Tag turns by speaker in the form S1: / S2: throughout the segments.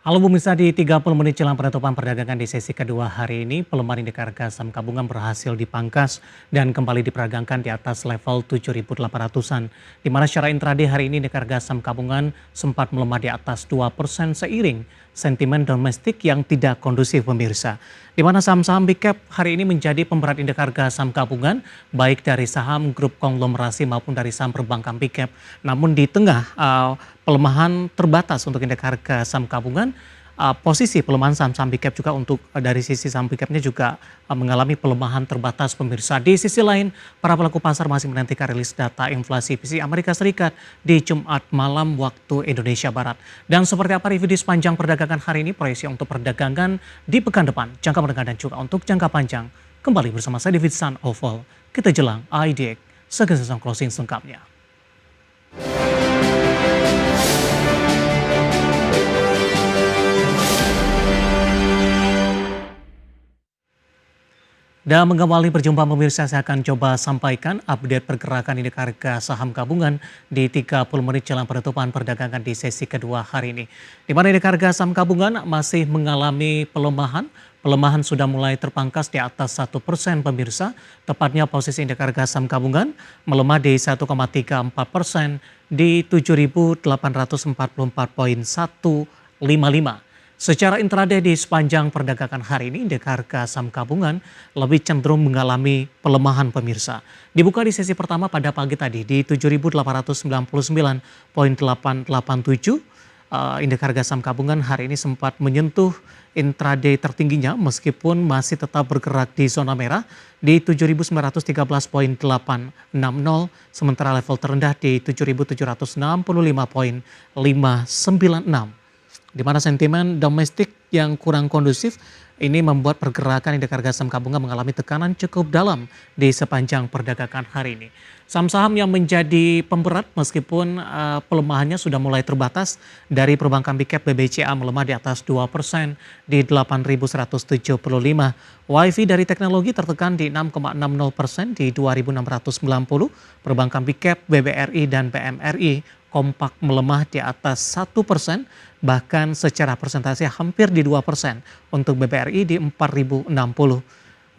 S1: Halo pemirsa, di 30 menit jelang penutupan perdagangan di sesi kedua hari ini, pelemahan indeks harga saham gabungan berhasil dipangkas dan kembali diperdagangkan di atas level 7.800-an. Di mana secara intraday hari ini indeks harga saham gabungan sempat melemah di atas 2% seiring sentimen domestik yang tidak kondusif pemirsa. Di mana saham-saham big cap hari ini menjadi pemberat indeks harga saham gabungan, baik dari saham grup konglomerasi maupun dari saham perbankan big cap. Namun di tengah pelemahan terbatas untuk indeks harga saham gabungan, posisi pelemahan saham-saham big cap juga untuk dari sisi saham big cap-nya juga mengalami pelemahan terbatas pemirsa. Di sisi lain, para pelaku pasar masih menantikan rilis data inflasi PCE Amerika Serikat di Jumat malam waktu Indonesia Barat. Dan seperti apa review di sepanjang perdagangan hari ini, proyeksi untuk perdagangan di pekan depan, jangka menengah dan juga untuk jangka panjang. Kembali bersama saya David San Oval, kita jelang IDX, segera closing selengkapnya. Dan mengawali perjumpaan pemirsa, saya akan coba sampaikan update pergerakan indeks harga saham gabungan di 30 menit jelang penutupan perdagangan di sesi kedua hari ini. Di mana indeks harga saham gabungan masih mengalami pelemahan. Pelemahan sudah mulai terpangkas di atas 1% pemirsa. Tepatnya posisi indeks harga saham gabungan melemah di 1,34% di 7.844,155. Secara intraday di sepanjang perdagangan hari ini, indeks harga saham gabungan lebih cenderung mengalami pelemahan pemirsa. Dibuka di sesi pertama pada pagi tadi di 7.899,887. Indeks harga saham gabungan hari ini sempat menyentuh intraday tertingginya meskipun masih tetap bergerak di zona merah di 7.913,860, sementara level terendah di 7.765,596. Di mana sentimen domestik yang kurang kondusif ini membuat pergerakan indeks harga saham gabungan mengalami tekanan cukup dalam di sepanjang perdagangan hari ini. Saham-saham yang menjadi pemberat meskipun pelemahannya sudah mulai terbatas dari perbankan big cap BBCA melemah di atas 2% di 8.175. WiFi dari teknologi tertekan di 6,60% di 2.690. Perbankan big cap BBRI dan BMRI kompak melemah di atas 1%, bahkan secara persentase hampir di 2% untuk BBRI di 4.060.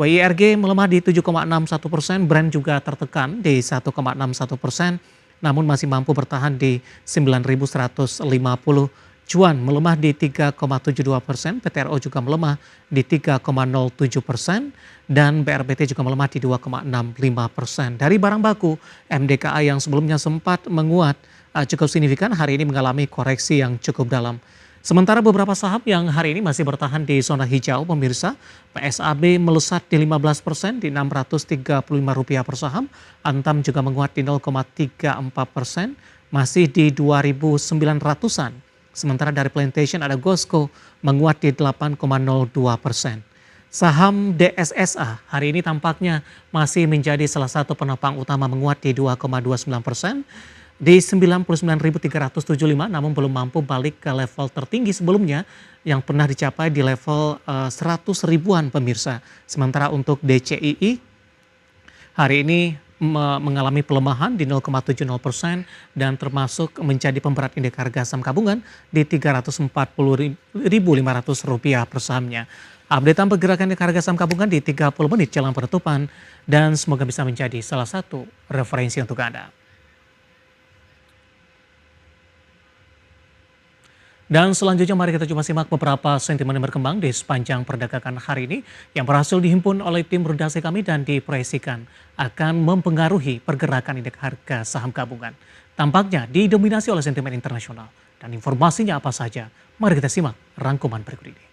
S1: WIRG melemah di 7,61%, Brent juga tertekan di 1,61%, namun masih mampu bertahan di 9.150. Cuan melemah di 3,72%, PTRO juga melemah di 3,07%, dan BRBT juga melemah di 2,65%. Dari barang baku, MDKA yang sebelumnya sempat menguat cukup signifikan hari ini mengalami koreksi yang cukup dalam. Sementara beberapa saham yang hari ini masih bertahan di zona hijau pemirsa, PSAB melesat di 15% di Rp635 per saham, Antam juga menguat di 0,34%, masih di 2.900-an. Sementara dari Plantation ada Gosco menguat di 8,02%. Saham DSSA hari ini tampaknya masih menjadi salah satu penopang utama menguat di 2,29%. Di 99.375 namun belum mampu balik ke level tertinggi sebelumnya yang pernah dicapai di level 100 ribuan pemirsa. Sementara untuk DCII hari ini mengalami pelemahan di 0,70% dan termasuk menjadi pemberat indeks harga saham gabungan di Rp340.500 per sahamnya. Updatean pergerakan indeks harga saham gabungan di 30 menit jelang penutupan dan semoga bisa menjadi salah satu referensi untuk Anda. Dan selanjutnya mari kita coba simak beberapa sentimen yang berkembang di sepanjang perdagangan hari ini yang berhasil dihimpun oleh tim redaksi kami dan diproyeksikan akan mempengaruhi pergerakan indeks harga saham gabungan. Tampaknya didominasi oleh sentimen internasional. Dan informasinya apa saja? Mari kita simak rangkuman berikut ini.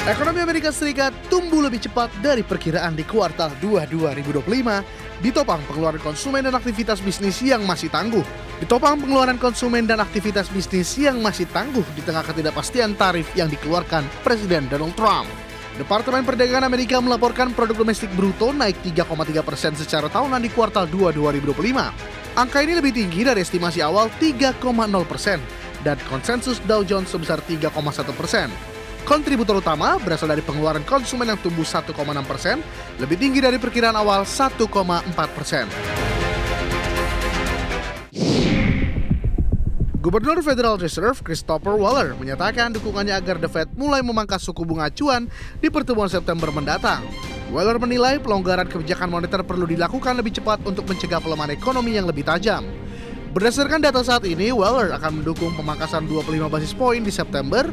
S2: Ekonomi Amerika Serikat tumbuh lebih cepat dari perkiraan di kuartal 2 2025, ditopang pengeluaran konsumen dan aktivitas bisnis yang masih tangguh. Ditopang pengeluaran konsumen dan aktivitas bisnis yang masih tangguh di tengah ketidakpastian tarif yang dikeluarkan Presiden Donald Trump. Departemen Perdagangan Amerika melaporkan produk domestik bruto naik 3,3% secara tahunan di kuartal 2 2025. Angka ini lebih tinggi dari estimasi awal 3,0% dan konsensus Dow Jones sebesar 3,1%. Kontributor utama berasal dari pengeluaran konsumen yang tumbuh 1,6%, lebih tinggi dari perkiraan awal 1,4%. Gubernur Federal Reserve Christopher Waller menyatakan dukungannya agar The Fed mulai memangkas suku bunga acuan di pertemuan September mendatang. Waller menilai pelonggaran kebijakan moneter perlu dilakukan lebih cepat untuk mencegah pelemahan ekonomi yang lebih tajam. Berdasarkan data saat ini, Waller akan mendukung pemangkasan 25 basis poin di September.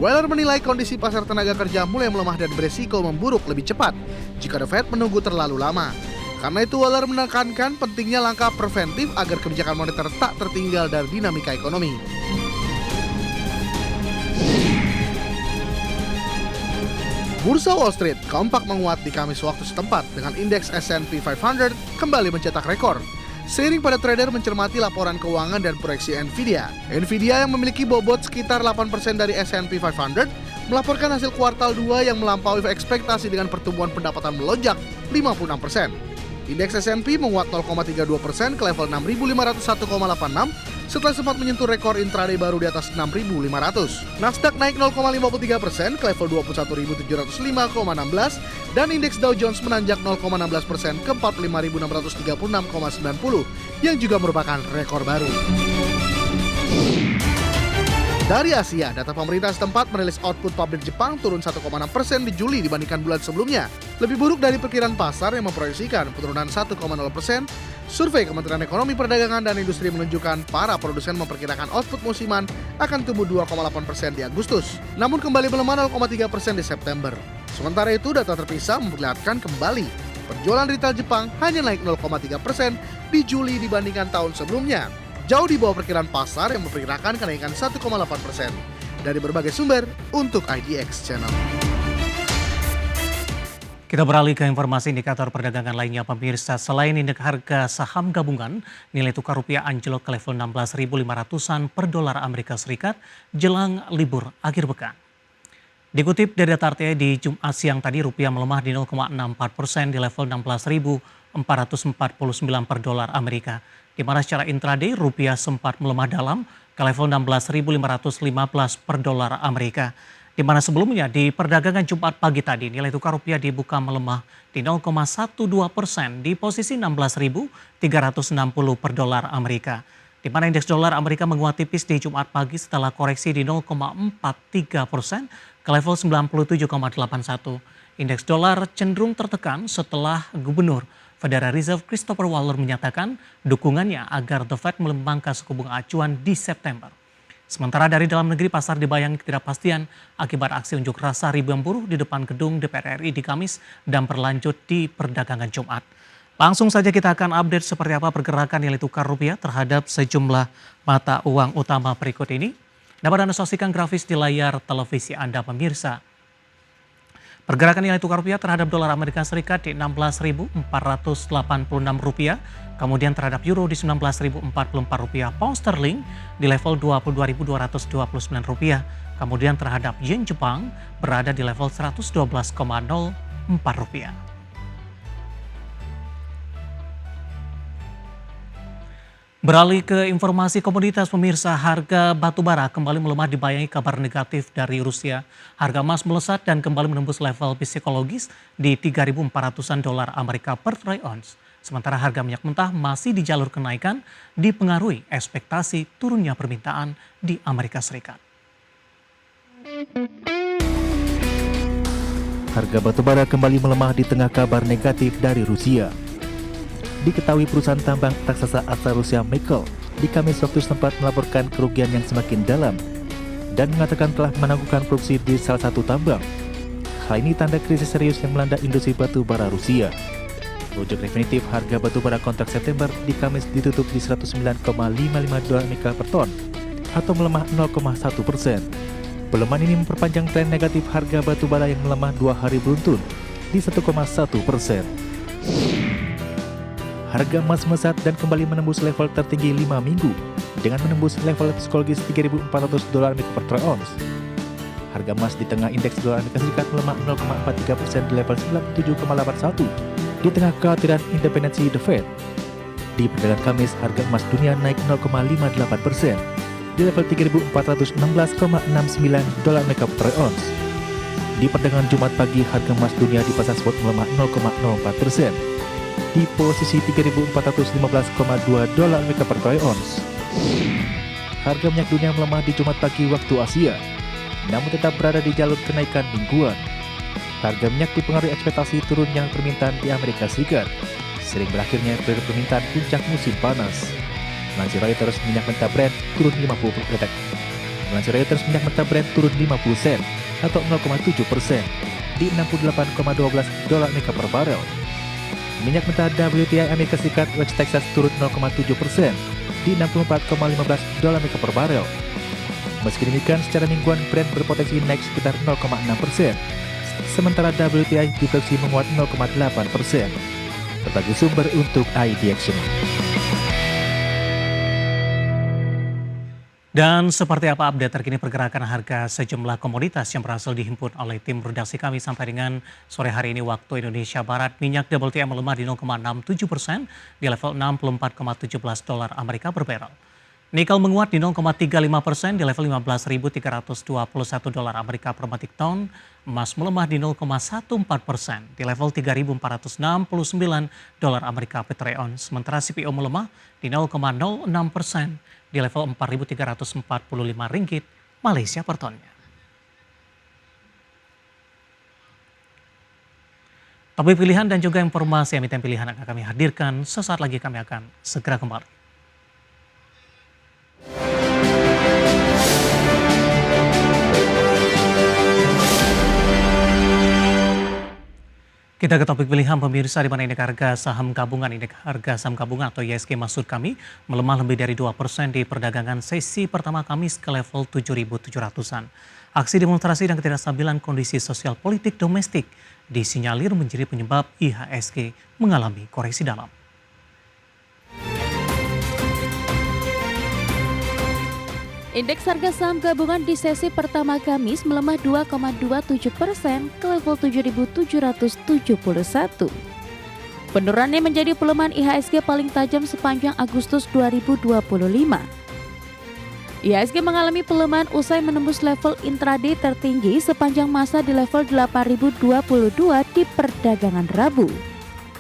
S2: Waller menilai kondisi pasar tenaga kerja mulai melemah dan beresiko memburuk lebih cepat jika The Fed menunggu terlalu lama. Karena itu, Waller menekankan pentingnya langkah preventif agar kebijakan moneter tak tertinggal dari dinamika ekonomi. Bursa Wall Street kompak menguat di Kamis waktu setempat dengan indeks S&P 500 kembali mencetak rekor. Seiring pada trader mencermati laporan keuangan dan proyeksi Nvidia. Nvidia yang memiliki bobot sekitar 8% dari S&P 500 melaporkan hasil kuartal 2 yang melampaui ekspektasi dengan pertumbuhan pendapatan melonjak 56%. Indeks S&P menguat 0,32% ke level 6.501,86 setelah sempat menyentuh rekor intraday baru di atas 6.500. Nasdaq naik 0,53% ke level 21.705,16 dan indeks Dow Jones menanjak 0,16% ke 45.636,90 yang juga merupakan rekor baru. Dari Asia, data pemerintah setempat merilis output pabrik Jepang turun 1,6% di Juli dibandingkan bulan sebelumnya. Lebih buruk dari perkiraan pasar yang memproyeksikan penurunan 1,0%. Survei Kementerian Ekonomi Perdagangan dan Industri menunjukkan para produsen memperkirakan output musiman akan tumbuh 2,8% di Agustus, namun kembali melemah 0,3% di September. Sementara itu, data terpisah memperlihatkan kembali penjualan retail Jepang hanya naik 0,3% di Juli dibandingkan tahun sebelumnya. Jauh di bawah perkiraan pasar yang memperkirakan kenaikan 1,8%. Dari berbagai sumber untuk IDX Channel.
S1: Kita beralih ke informasi indikator perdagangan lainnya pemirsa. Selain indeks harga saham gabungan, nilai tukar rupiah anjlok ke level 16.500-an per dolar Amerika Serikat jelang libur akhir pekan. Dikutip dari data RTA di Jumat siang tadi, rupiah melemah di 0,64% di level 16.449 per dolar Amerika. Di mana secara intraday rupiah sempat melemah dalam ke level 16.515 per dolar Amerika. Di mana sebelumnya di perdagangan Jumat pagi tadi nilai tukar rupiah dibuka melemah di 0,12% di posisi 16.360 per dolar Amerika. Di mana indeks dolar Amerika menguat tipis di Jumat pagi setelah koreksi di 0,43% ke level 97,81. Indeks dolar cenderung tertekan setelah Gubernur Federal Reserve Christopher Waller menyatakan dukungannya agar The Fed memangkas suku bunga acuan di September. Sementara dari dalam negeri, pasar dibayangi ketidakpastian akibat aksi unjuk rasa ribuan buruh di depan gedung DPR RI di Kamis dan berlanjut di perdagangan Jumat. Langsung saja kita akan update seperti apa pergerakan nilai tukar rupiah terhadap sejumlah mata uang utama berikut ini. Dapat Anda saksikan grafis di layar televisi Anda pemirsa. Pergerakan nilai tukar rupiah terhadap dolar Amerika Serikat di 16.486 rupiah, kemudian terhadap euro di 19.044 rupiah, pound sterling di level 22.229 rupiah, kemudian terhadap yen Jepang berada di level 112,04 rupiah. Beralih ke informasi komoditas pemirsa, harga batubara kembali melemah dibayangi kabar negatif dari Rusia. Harga emas melesat dan kembali menembus level psikologis di 3.400-an dolar Amerika per troy ounce. Sementara harga minyak mentah masih di jalur kenaikan dipengaruhi ekspektasi turunnya permintaan di Amerika Serikat.
S3: Harga batubara kembali melemah di tengah kabar negatif dari Rusia. Diketahui perusahaan tambang raksasa asal Rusia Mekel di Kamis waktu setempat melaporkan kerugian yang semakin dalam dan mengatakan telah menangguhkan produksi di salah satu tambang. Hal ini tanda krisis serius yang melanda industri batu bara Rusia. Rujuk definitif harga batu bara kontrak September di Kamis ditutup di 109,55 dolar Amerika per ton atau melemah 0,1%. Pelemahan ini memperpanjang tren negatif harga batu bara yang melemah 2 hari beruntun di 1,1%. Harga emas melesat dan kembali menembus level tertinggi 5 minggu dengan menembus level psikologis 3.400 dolar Amerika per troy ounce. Harga emas di tengah indeks dolar Amerika Serikat melemah 0,43% di level 97,81 di tengah kekhawatiran independensi The Fed. Di perdagangan Kamis, harga emas dunia naik 0,58% di level 3.416,69 dolar Amerika per troy ounce. Di perdagangan Jumat pagi, harga emas dunia di pasar spot melemah 0,04%. Di posisi 3.415,2 dolar Amerika per troy ounce. harga minyak dunia melemah di Jumat pagi waktu Asia, namun tetap berada di jalur kenaikan mingguan. Harga minyak dipengaruhi ekspektasi turunnya permintaan di Amerika Serikat, sering berakhirnya periode permintaan puncak musim panas. Melansir Reuters, minyak mentah Brent turun 50 sen atau 0,7% di 68,12 dolar Amerika per barel. Minyak mentah WTI Amerika Serikat West Texas turun 0,7% di 64,15 dolar Amerika per barel. Meski demikian, secara mingguan Brent berpotensi naik sekitar 0,6%, sementara WTI diprediksi menguat 0,8%. Berbagai sumber untuk ID Action.
S1: Dan seperti apa update terkini pergerakan harga sejumlah komoditas yang berhasil dihimpun oleh tim redaksi kami sampai dengan sore hari ini waktu Indonesia Barat. Minyak WTI melemah di 0,67% di level 64,17 dolar Amerika per barrel. Nikel menguat di 0,35% di level 15.321 dolar Amerika per metric ton. Emas melemah di 0,14% di level 3.469 dolar Amerika per troy ounce. Sementara CPO melemah di 0,06% di level 4.345 ringgit Malaysia per tonnya. Topik pilihan dan juga informasi emiten pilihan akan kami hadirkan. Sesaat lagi kami akan segera kembali. Kita ke topik pilihan pemirsa, di mana indeks harga saham gabungan atau IHSG maksud kami melemah lebih dari 2% di perdagangan sesi pertama Kamis ke level 7.700-an. Aksi demonstrasi dan ketidakstabilan kondisi sosial politik domestik disinyalir menjadi penyebab IHSG mengalami koreksi dalam.
S4: Indeks harga saham gabungan di sesi pertama Kamis melemah 2,27% ke level 7.771. Penurunannya menjadi pelemahan IHSG paling tajam sepanjang Agustus 2025. IHSG mengalami pelemahan usai menembus level intraday tertinggi sepanjang masa di level 8.022 di perdagangan Rabu.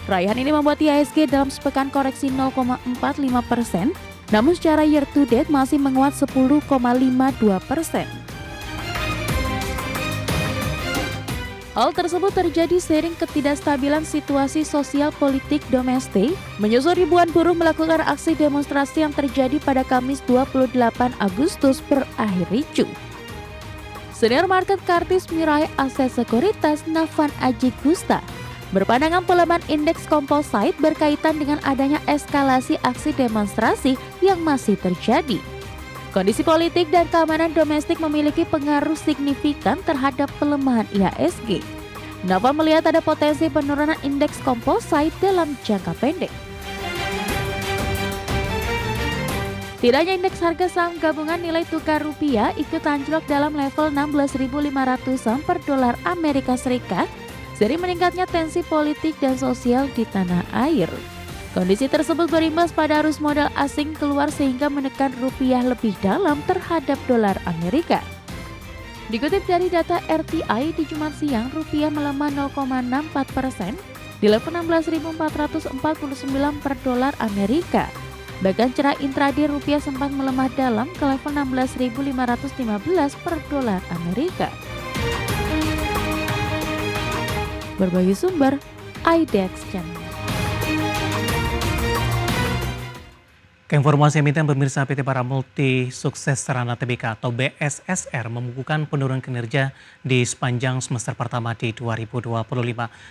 S4: Raihan ini membuat IHSG dalam sepekan koreksi 0,45%. Namun secara year to date masih menguat 10,52%. Hal tersebut terjadi seiring ketidakstabilan situasi sosial politik domestik, menyusul ribuan buruh melakukan aksi demonstrasi yang terjadi pada Kamis 28 Agustus berakhir ricuh. Senior market kartis Mirae Aset Sekuritas Nafan Aji Gusta berpandangan pelemahan indeks composite berkaitan dengan adanya eskalasi aksi demonstrasi yang masih terjadi. Kondisi politik dan keamanan domestik memiliki pengaruh signifikan terhadap pelemahan IHSG. Nafan melihat ada potensi penurunan indeks composite dalam jangka pendek. Tidak hanya indeks harga saham gabungan, nilai tukar rupiah ikut anjlok dalam level 16.500-an per dolar Amerika Serikat seiring meningkatnya tensi politik dan sosial di tanah air. Kondisi tersebut berimbas pada arus modal asing keluar sehingga menekan rupiah lebih dalam terhadap dolar Amerika. Dikutip dari data RTI, di Jumat siang rupiah melemah 0,64% di level 16.449 per dolar Amerika. Bahkan cerah intraday rupiah sempat melemah dalam ke level 16.515 per dolar Amerika. Berbagai sumber, IDX Channel.
S1: Keinformasi emiten pemirsa, PT Bara Multi Sukses Sarana TBK atau BSSR membukukan penurunan kinerja di sepanjang semester pertama di 2025,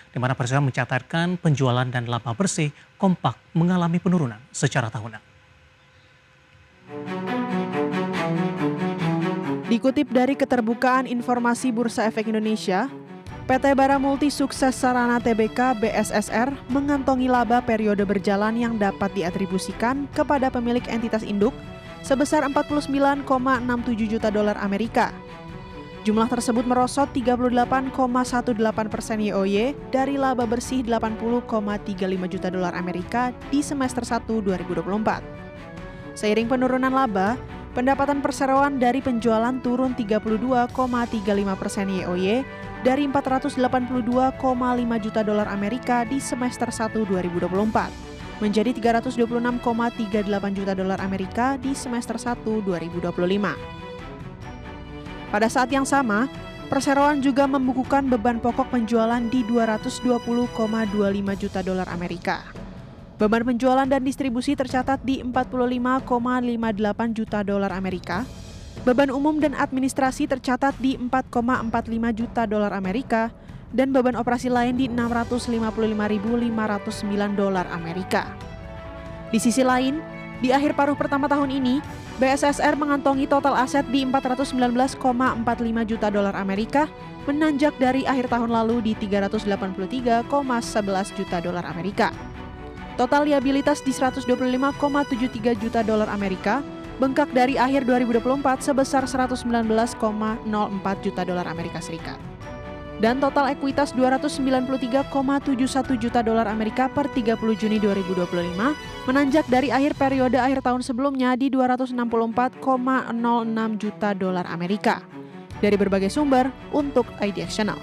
S1: di mana perusahaan mencatatkan penjualan dan laba bersih kompak mengalami penurunan secara tahunan.
S5: Dikutip dari Keterbukaan Informasi Bursa Efek Indonesia, PT Bara Multi Sukses Sarana TBK BSSR mengantongi laba periode berjalan yang dapat diatribusikan kepada pemilik entitas induk sebesar 49,67 juta dolar Amerika. Jumlah tersebut merosot 38,18% YoY dari laba bersih 80,35 juta dolar Amerika di semester 1 2024. Seiring penurunan laba, pendapatan perseroan dari penjualan turun 32,35% YoY dari 482,5 juta dolar Amerika di semester 1 2024. menjadi 326,38 juta dolar Amerika di semester 1 2025. Pada saat yang sama, perseroan juga membukukan beban pokok penjualan di 220,25 juta dolar Amerika. Beban penjualan dan distribusi tercatat di 45,58 juta dolar Amerika. Beban umum dan administrasi tercatat di 4,45 juta dolar Amerika dan beban operasi lain di 655.509 dolar Amerika. Di sisi lain, di akhir paruh pertama tahun ini, BSSR mengantongi total aset di 419,45 juta dolar Amerika, menanjak dari akhir tahun lalu di 383,11 juta dolar Amerika. Total liabilitas di 125,73 juta dolar Amerika, bengkak dari akhir 2024 sebesar 119,04 juta dolar Amerika Serikat. Dan total ekuitas 293,71 juta dolar Amerika per 30 Juni 2025 menanjak dari akhir periode akhir tahun sebelumnya di 264,06 juta dolar Amerika. Dari berbagai sumber untuk IDX Channel.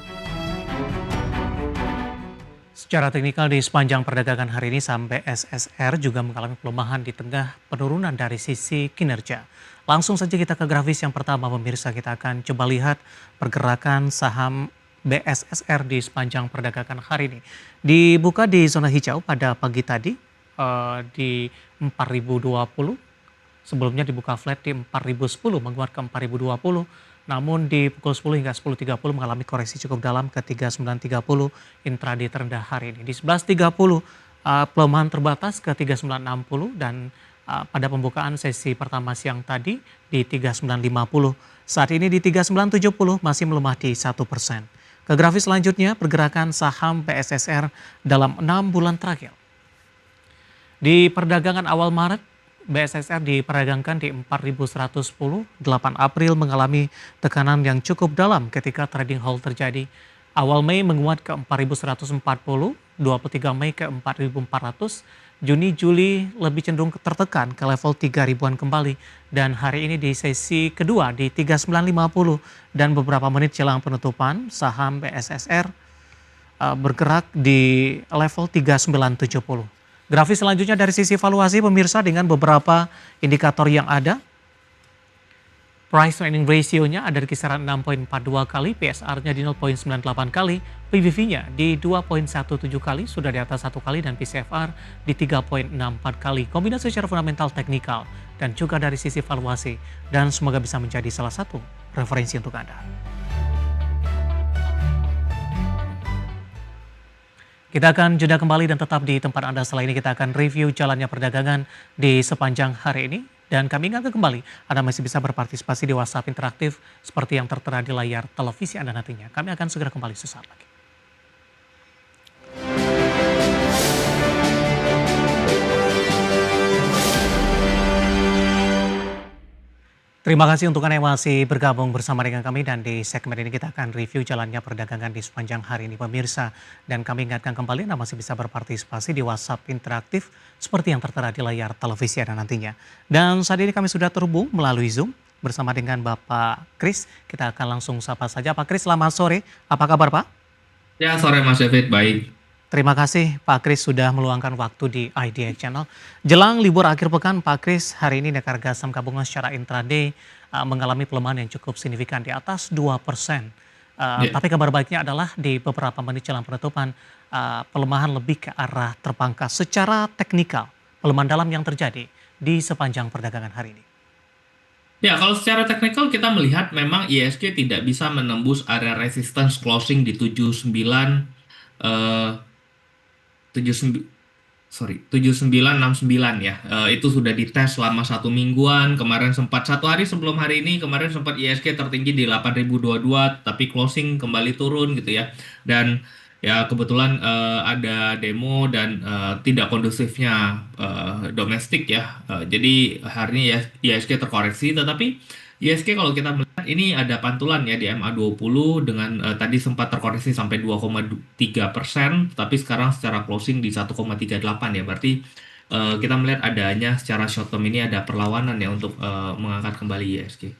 S1: Secara teknikal di sepanjang perdagangan hari ini saham BSSR juga mengalami pelemahan di tengah penurunan dari sisi kinerja. Langsung saja kita ke grafis yang pertama pemirsa, kita akan coba lihat pergerakan saham BSSR di sepanjang perdagangan hari ini. Dibuka di zona hijau pada pagi tadi di 4020, sebelumnya dibuka flat di 4010 menguat ke 4020. Namun di pukul 10 hingga 10.30 mengalami koreksi cukup dalam ke 3930 intraday terendah hari ini. Di 11.30 pelemahan terbatas ke 3960 dan pada pembukaan sesi pertama siang tadi di 3950. Saat ini di 3970 masih melemah di 1%. Ke grafis selanjutnya pergerakan saham BSSR dalam 6 bulan terakhir. Di perdagangan awal Maret, BSSR diperdagangkan di 4.110, 8 April mengalami tekanan yang cukup dalam ketika trading halt terjadi. Awal Mei menguat ke 4.140, 23 Mei ke 4.400, Juni, Juli lebih cenderung tertekan ke level 3.000-an kembali. Dan hari ini di sesi kedua di 3950 dan beberapa menit jelang penutupan, saham BSSR bergerak di level 3970. Grafis selanjutnya dari sisi valuasi pemirsa dengan beberapa indikator yang ada. Price to earning ratio-nya ada di kisaran 6.42 kali, PSR-nya di 0.98 kali, PBV-nya di 2.17 kali, sudah di atas 1 kali, dan PCFR di 3.64 kali. Kombinasi secara fundamental teknikal dan juga dari sisi valuasi, dan semoga bisa menjadi salah satu referensi untuk Anda. Kita akan jeda kembali dan tetap di tempat Anda. Setelah ini kita akan review jalannya perdagangan di sepanjang hari ini. Dan kami ingatkan kembali, Anda masih bisa berpartisipasi di WhatsApp interaktif seperti yang tertera di layar televisi Anda nantinya. Kami akan segera kembali sesaat lagi. Terima kasih untuk Anda yang masih bergabung bersama dengan kami, dan di segmen ini kita akan review jalannya perdagangan di sepanjang hari ini pemirsa. Dan kami ingatkan kembali Anda masih bisa berpartisipasi di WhatsApp interaktif seperti yang tertera di layar televisi Anda nantinya. Dan saat ini kami sudah terhubung melalui Zoom bersama dengan Bapak Kris. Kita akan langsung sapa saja. Pak Kris, selamat sore. Apa kabar Pak?
S6: Ya, sore Mas David, baik.
S1: Terima kasih Pak Kris sudah meluangkan waktu di IDX Channel. Jelang libur akhir pekan, Pak Kris, hari ini indeks harga saham gabungan secara intraday mengalami pelemahan yang cukup signifikan di atas 2%. Tapi kabar baiknya adalah di beberapa menit jelang penutupan, pelemahan lebih ke arah terpangkas. Secara teknikal, pelemahan dalam yang terjadi di sepanjang perdagangan hari ini.
S6: Ya, kalau secara teknikal kita melihat memang IHSG tidak bisa menembus area resistance closing di 7969 ya. Itu sudah dites selama 1 mingguan. Kemarin sempat 1 hari sebelum hari ini, kemarin sempat IHSG tertinggi di 8022, tapi closing kembali turun gitu ya. Dan ya kebetulan ada demo dan tidak kondusifnya domestik ya. Jadi hari ini IHSG terkoreksi, tetapi IHSG kalau kita melihat ini ada pantulan ya di MA20 dengan tadi sempat terkoreksi sampai 2,3%, tapi sekarang secara closing di 1,38 ya. Berarti kita melihat adanya secara short term ini ada perlawanan ya untuk mengangkat kembali IHSG.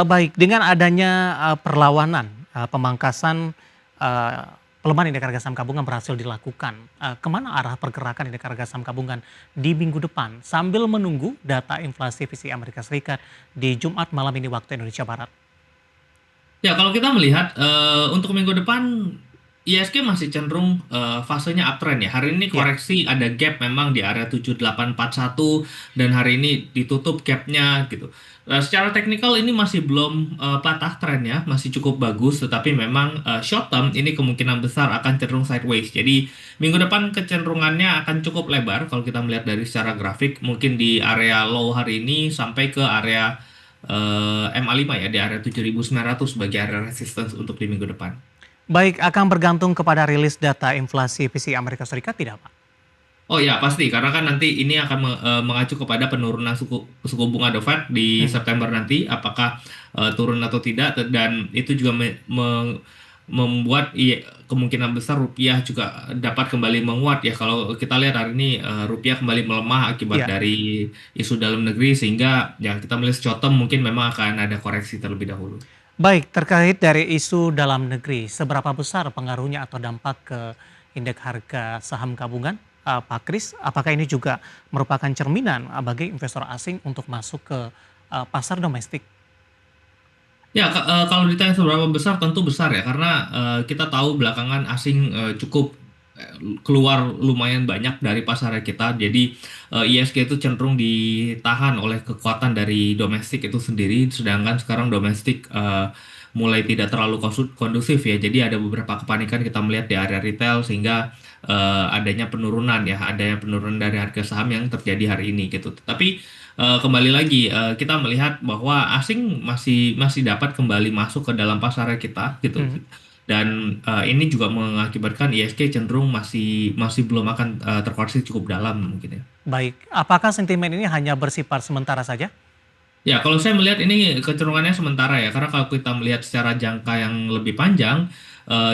S1: Baik, dengan adanya perlawanan, pemangkasan pelemahan indeks harga saham gabungan berhasil dilakukan. Kemana arah pergerakan indeks harga saham gabungan di minggu depan sambil menunggu data inflasi PCE Amerika Serikat di Jumat malam ini waktu Indonesia Barat?
S6: Ya, kalau kita melihat untuk minggu depan ISG masih cenderung fasenya uptrend ya. Hari ini
S1: Ya,
S6: koreksi ada gap memang di area 7841 dan hari ini ditutup gapnya gitu. Secara teknikal ini masih belum patah trennya, masih cukup bagus, tetapi memang short term ini kemungkinan besar akan cenderung sideways. Jadi minggu depan kecenderungannya akan cukup lebar kalau kita melihat dari secara grafik, mungkin di area low hari ini sampai ke area MA5 ya, di area 7.900 sebagai area resistance untuk di minggu depan.
S1: baik, akan bergantung kepada rilis data inflasi PCE Amerika Serikat tidak, Pak?
S6: Oh ya pasti, karena kan nanti ini akan mengacu kepada penurunan suku bunga The Fed di
S1: Mhm.
S6: September nanti, apakah turun atau tidak, dan itu juga membuat kemungkinan besar rupiah juga dapat kembali menguat ya. Kalau kita lihat hari ini rupiah kembali melemah akibat
S1: Ya.
S6: dari isu dalam negeri, sehingga ya kita melihat short term mungkin memang akan ada koreksi terlebih dahulu.
S1: Baik, terkait dari isu dalam negeri, seberapa besar pengaruhnya atau dampak ke indeks harga saham gabungan, Pak Kris? Apakah ini juga merupakan cerminan bagi investor asing untuk masuk ke pasar domestik?
S6: Ya, kalau ditanya seberapa besar, tentu besar ya, karena kita tahu belakangan asing cukup keluar lumayan banyak dari pasar kita. Jadi ISG itu cenderung ditahan oleh kekuatan dari domestik itu sendiri, sedangkan sekarang domestik mulai tidak terlalu kondusif ya. Jadi ada beberapa kepanikan kita melihat di area retail, sehingga adanya penurunan dari harga saham yang terjadi hari ini gitu. Tapi kembali lagi kita melihat bahwa asing masih dapat kembali masuk ke dalam pasar kita gitu.
S1: Mhm.
S6: Dan ini juga mengakibatkan ISG cenderung masih belum akan terkoreksi cukup dalam mungkin ya.
S1: Baik, apakah sentimen ini hanya bersifat sementara saja?
S6: Ya, kalau saya melihat ini kecenderungannya sementara ya, karena kalau kita melihat secara jangka yang lebih panjang,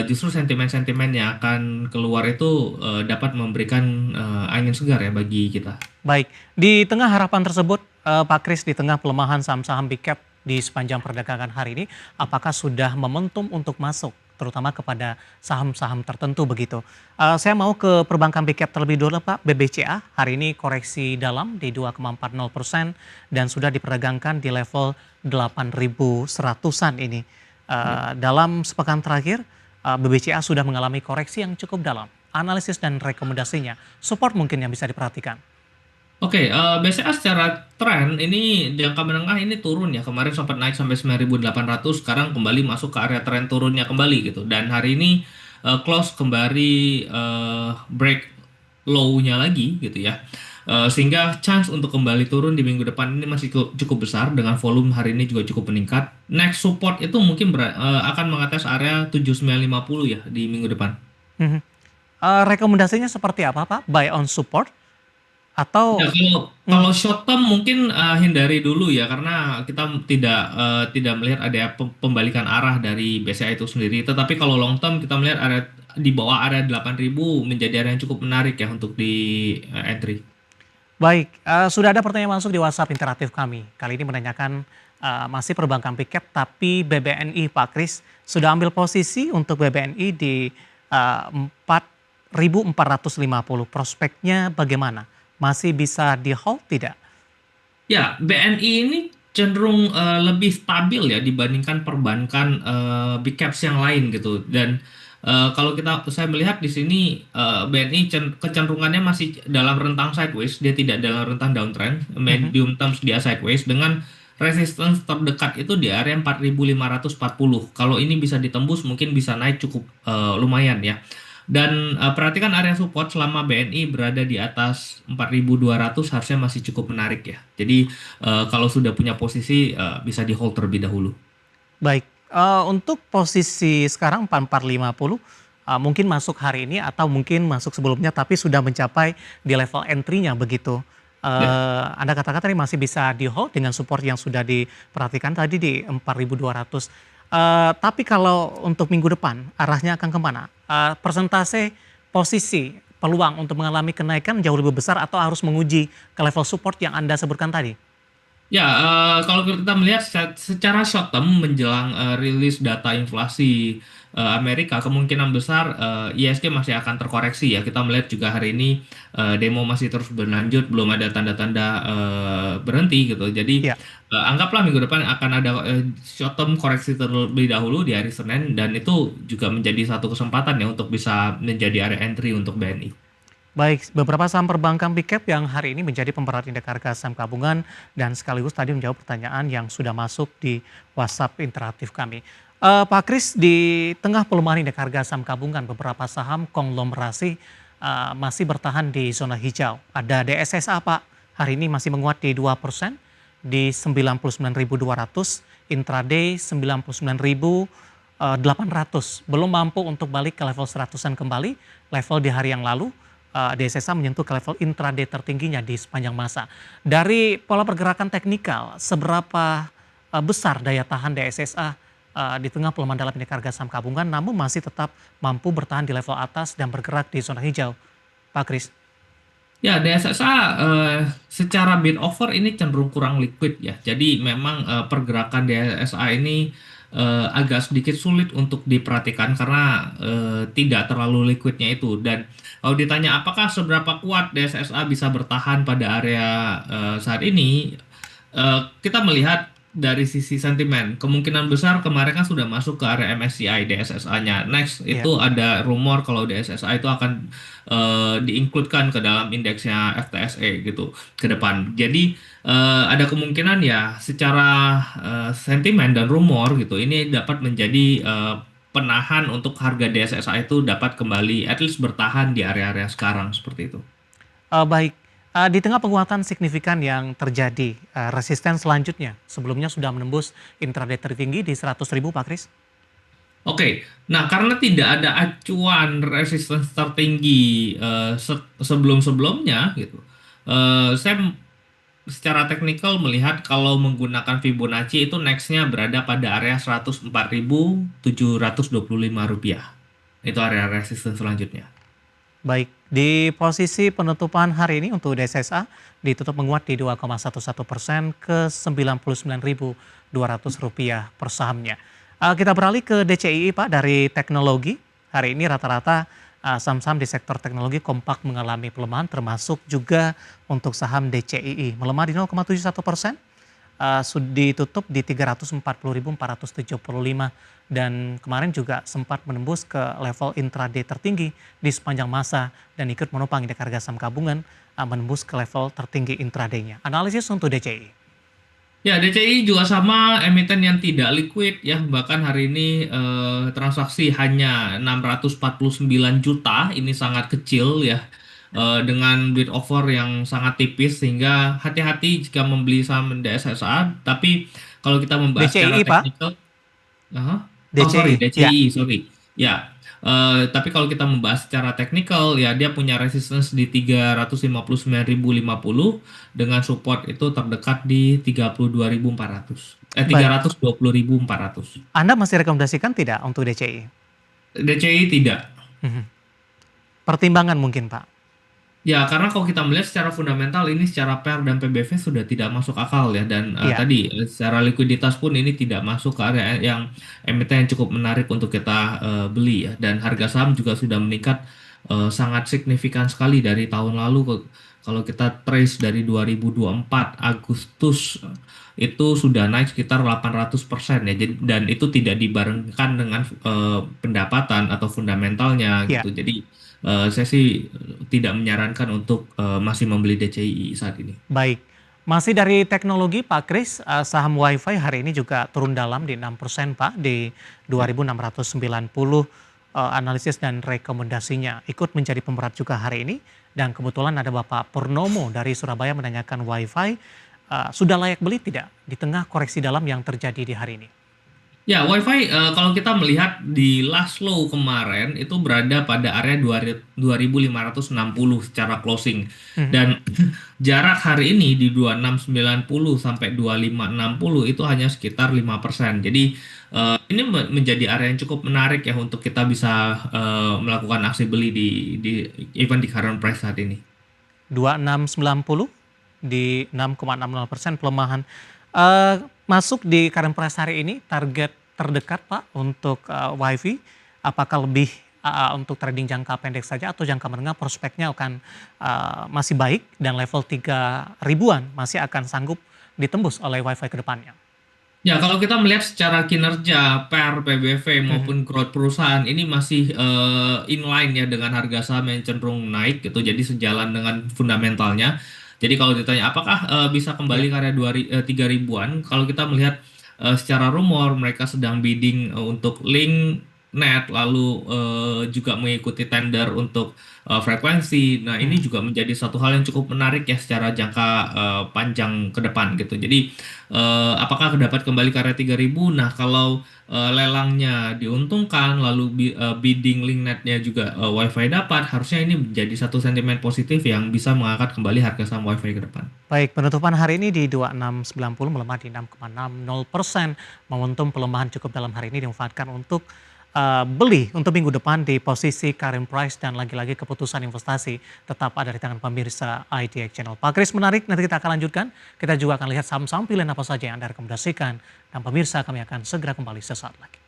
S6: justru sentimen-sentimen yang akan keluar itu dapat memberikan angin segar ya bagi kita.
S1: Baik, di tengah harapan tersebut, Pak Kris, di tengah pelemahan saham-saham big cap di sepanjang perdagangan hari ini, apakah sudah momentum untuk masuk, terutama kepada saham-saham tertentu begitu? Saya mau ke perbankan big cap terlebih dulu, Pak. BBCA hari ini koreksi dalam di 2,40% dan sudah diperdagangkan di level 8.100-an ini. Dalam sepekan terakhir, BBCA sudah mengalami koreksi yang cukup dalam. Analisis dan rekomendasinya, support mungkin yang bisa diperhatikan.
S6: Oke, BCA secara tren ini jangka menengah ini turun ya. Kemarin sempat naik sampai 9.800, sekarang kembali masuk ke area tren turunnya kembali gitu. Dan hari ini close kembali break low-nya lagi gitu ya. Sehingga chance untuk kembali turun di minggu depan ini masih cukup besar, dengan volume hari ini juga cukup meningkat. Next support itu mungkin akan mengatas area 7950 ya di minggu depan.
S1: Mhm. Rekomendasinya seperti apa, Pak? Buy on support atau
S6: Ya, kalau short term mungkin hindari dulu ya, karena kita tidak melihat ada pembalikan arah dari BCA itu sendiri. Tetapi kalau long term kita melihat area di bawah area 8.000 menjadi area yang cukup menarik ya untuk di entry.
S1: baik, sudah ada pertanyaan masuk di WhatsApp interaktif kami. Kali ini menanyakan masih perbankan big cap tapi BBNI, Pak Kris sudah ambil posisi untuk BBNI di 4.450. Prospeknya bagaimana? Masih bisa di hold tidak?
S6: Ya, BNI ini cenderung lebih stabil ya dibandingkan perbankan big caps yang lain gitu. Dan kalau saya melihat di sini BNI kecenderungannya masih dalam rentang sideways, dia tidak dalam rentang downtrend,
S1: Mhm.
S6: medium terms dia sideways, dengan resistance terdekat itu di area 4.540. Kalau ini bisa ditembus mungkin bisa naik cukup lumayan ya. Dan perhatikan area support selama BNI berada di atas 4.200 harusnya masih cukup menarik ya. Jadi kalau sudah punya posisi bisa di hold terlebih dahulu.
S1: Baik, untuk posisi sekarang 4.450, mungkin masuk hari ini atau mungkin masuk sebelumnya tapi sudah mencapai di level entry-nya begitu.
S6: Ya.
S1: Anda katakan tadi masih bisa di hold dengan support yang sudah diperhatikan tadi di 4.200. Tapi kalau untuk minggu depan arahnya akan kemana? Persentase posisi peluang untuk mengalami kenaikan jauh lebih besar atau harus menguji ke level support yang Anda sebutkan tadi?
S6: Ya, kalau kita melihat secara short term menjelang rilis data inflasi Amerika, kemungkinan besar ISG masih akan terkoreksi ya. Kita melihat juga hari ini demo masih terus berlanjut, belum ada tanda-tanda berhenti gitu. Jadi
S1: Ya.
S6: anggaplah minggu depan akan ada short term koreksi terlebih dahulu di hari Senin, dan itu juga menjadi satu kesempatan ya untuk bisa menjadi area entry untuk BNI.
S1: Baik, beberapa saham perbankan big cap yang hari ini menjadi pemberat indeks harga saham gabungan dan sekaligus tadi menjawab pertanyaan yang sudah masuk di WhatsApp interaktif kami. Pak Kris, di tengah pelemahan indeks harga saham gabungan, beberapa saham konglomerasi masih bertahan di zona hijau. Ada DSSA, Pak, hari ini masih menguat di 2% di 99.200, intraday 99.800. Belum mampu untuk balik ke level 100-an kembali, level di hari yang lalu. DSSA menyentuh ke level intraday tertingginya di sepanjang masa. Dari pola pergerakan teknikal, seberapa besar daya tahan DSSA di tengah pelemahan dalam indeks harga saham gabungan, namun masih tetap mampu bertahan di level atas dan bergerak di zona hijau, Pak Kris?
S6: Ya, DSSA secara bid offer ini cenderung kurang liquid ya. Jadi memang pergerakan DSSA ini agak sedikit sulit untuk diperhatikan karena tidak terlalu liquidnya itu. Dan kalau ditanya apakah seberapa kuat DSSA bisa bertahan pada area saat ini, kita melihat dari sisi sentimen, kemungkinan besar kemarin kan sudah masuk ke area MSCI DSSA-nya. Next
S1: Iya.
S6: itu ada rumor kalau DSSA itu akan diinkludkan ke dalam indeksnya FTSE gitu ke depan. Jadi ada kemungkinan ya secara sentimen dan rumor gitu ini dapat menjadi penahan untuk harga DSSA itu dapat kembali at least bertahan di area-area sekarang seperti itu.
S1: Baik, di tengah penguatan signifikan yang terjadi, resisten selanjutnya sebelumnya sudah menembus intraday tertinggi di 100.000, Pak Kris?
S6: Oke, nah karena tidak ada acuan resistance tertinggi sebelum-sebelumnya gitu, saya secara teknikal melihat kalau menggunakan Fibonacci itu next-nya berada pada area 104.725 rupiah. Itu area resistance selanjutnya.
S1: Baik, di posisi penutupan hari ini untuk DSSA ditutup menguat di 2,11% ke Rp99.200 per sahamnya. Kita beralih ke DCII, Pak, dari teknologi. Hari ini rata-rata saham-saham di sektor teknologi kompak mengalami pelemahan, termasuk juga untuk saham DCII. Melemah di 0,71%, sudah ditutup di 340.475 dan kemarin juga sempat menembus ke level intraday tertinggi di sepanjang masa dan ikut menopang indeks harga saham gabungan menembus ke level tertinggi intradaynya. Analisis untuk DCI.
S6: Ya, DCI juga sama emiten yang tidak liquid ya, bahkan hari ini transaksi hanya 649 juta, ini sangat kecil ya, dengan bid offer yang sangat tipis sehingga hati-hati jika membeli saham DSSA. Tapi kalau kita membahas secara
S1: DCI, Pak.
S6: teknikal, oh sorry,
S1: DCI. Ya,
S6: DCI, sorry. Ya, tapi kalau kita membahas secara teknikal, ya dia punya resistance di 359.050 dengan support itu terdekat di 32.400.
S1: baik.
S6: 320.400.
S1: Anda masih rekomendasikan tidak untuk DCI?
S6: DCI tidak.
S1: Mhm. Pertimbangan mungkin, Pak.
S6: Ya, karena kalau kita melihat secara fundamental ini secara PER dan PBV sudah tidak masuk akal ya, dan
S1: Iya,
S6: tadi secara likuiditas pun ini tidak masuk ke area yang emiten yang cukup menarik untuk kita beli ya, dan harga saham juga sudah meningkat sangat signifikan sekali dari tahun lalu. Kalau kita trace dari 2024 Agustus itu sudah naik sekitar 800% ya. Jadi, dan itu tidak dibarengkan dengan pendapatan atau fundamentalnya
S1: iya.
S6: gitu. Jadi saya sih tidak menyarankan untuk masih membeli DCI saat ini.
S1: Baik, masih dari teknologi, Pak Kris, saham WiFi hari ini juga turun dalam di 6%, Pak, di
S6: Ya.
S1: 2.690, analisis dan rekomendasinya ikut menjadi pemberat juga hari ini. Dan kebetulan ada Bapak Purnomo dari Surabaya menanyakan WiFi, sudah layak beli tidak di tengah koreksi dalam yang terjadi di hari ini?
S6: Ya, WiFi kalau kita melihat di last low kemarin itu berada pada area 2560 secara closing,
S1: Mhm.
S6: dan jarak hari ini di 2690 sampai 2560 itu hanya sekitar 5%. Jadi ini menjadi area yang cukup menarik ya untuk kita bisa melakukan aksi beli di even di current price saat ini.
S1: 2690 di 6,60% pelemahan. Masuk di current price hari ini target terdekat Pak untuk WiFi, apakah lebih untuk trading jangka pendek saja atau jangka menengah prospeknya akan masih baik dan level 3 ribuan masih akan sanggup ditembus oleh WiFi ke depannya?
S6: Ya, kalau kita melihat secara kinerja PER, PBV
S1: Mhm.
S6: maupun growth perusahaan ini masih inline ya dengan harga saham yang cenderung naik gitu. Jadi sejalan dengan fundamentalnya. Jadi kalau ditanya apakah bisa
S1: Iya.
S6: kembali ke area 3 ribuan, kalau kita melihat secara rumor mereka sedang bidding untuk link net lalu juga mengikuti tender untuk frekuensi. Nah, ini
S1: Mhm.
S6: juga menjadi satu hal yang cukup menarik ya secara jangka panjang ke depan gitu. Jadi apakah dapat kembali ke area 3 ribu? Nah, kalau lelangnya diuntungkan, lalu bidding link netnya juga WiFi dapat, harusnya ini menjadi satu sentimen positif yang bisa mengangkat kembali harga saham WiFi ke depan.
S1: Baik, penutupan hari ini di 2690 melemah di 6,60%. Momentum pelemahan cukup dalam hari ini dimanfaatkan untuk beli untuk minggu depan di posisi current price dan lagi-lagi keputusan investasi tetap ada di tangan pemirsa IDX Channel. Pak Kris menarik, nanti kita akan lanjutkan. Kita juga akan lihat saham-saham pilihan apa saja yang Anda rekomendasikan. Dan pemirsa kami akan segera kembali sesaat lagi.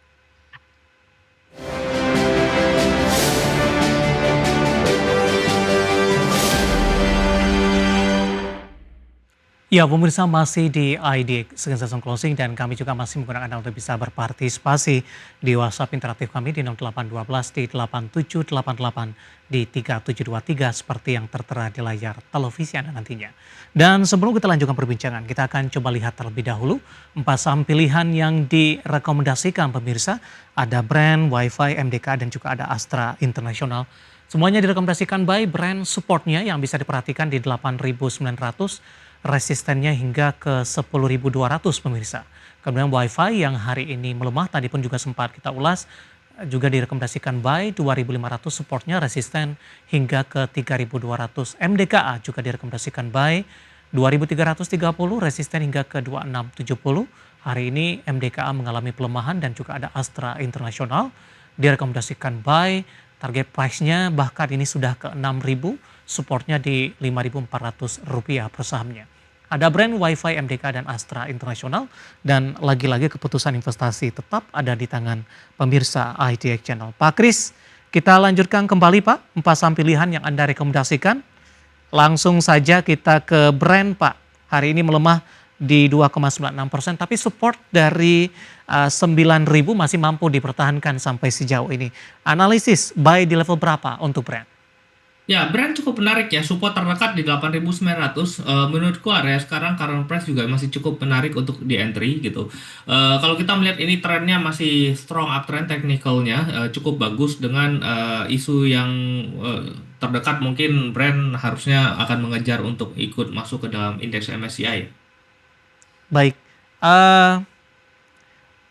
S1: Ya, pemirsa masih di ID Season Closing dan kami juga masih menggunakan Anda untuk bisa berpartisipasi di WhatsApp interaktif kami di 0812 di 8788 di 3723 seperti yang tertera di layar televisi Anda nantinya. Dan sebelum kita lanjutkan perbincangan, kita akan coba lihat terlebih dahulu 4 saham pilihan yang direkomendasikan pemirsa. Ada brand, WiFi, MDK dan juga ada Astra International. Semuanya direkomendasikan by brand supportnya yang bisa diperhatikan di 8.900, resistennya hingga ke 10.200 pemirsa. Kemudian WiFi yang hari ini melemah tadi pun juga sempat kita ulas juga direkomendasikan buy 2.500 supportnya resisten hingga ke 3.200. MDKA juga direkomendasikan buy 2.330 resisten hingga ke 2.670. Hari ini MDKA mengalami pelemahan dan juga ada Astra International direkomendasikan buy, target price-nya bahkan ini sudah ke 6.000, supportnya di Rp5.400 per sahamnya. Ada brand WiFi, MDK, dan Astra International. Dan lagi-lagi keputusan investasi tetap ada di tangan pemirsa IDX Channel. Pak Kris, kita lanjutkan kembali Pak, 4 saham pilihan yang Anda rekomendasikan. Langsung saja kita ke brand Pak. Hari ini melemah di 2,96%, tapi support dari 9.000 masih mampu dipertahankan sampai sejauh ini. Analisis buy di level berapa untuk brand?
S6: Ya, brand cukup menarik ya, support terdekat di 8.900. Menurutku area sekarang current price juga masih cukup menarik untuk di entry gitu. Kalau kita melihat ini trennya masih strong uptrend, technicalnya cukup bagus dengan isu yang terdekat, mungkin brand harusnya akan mengejar untuk ikut masuk ke dalam indeks MSCI.
S1: Baik,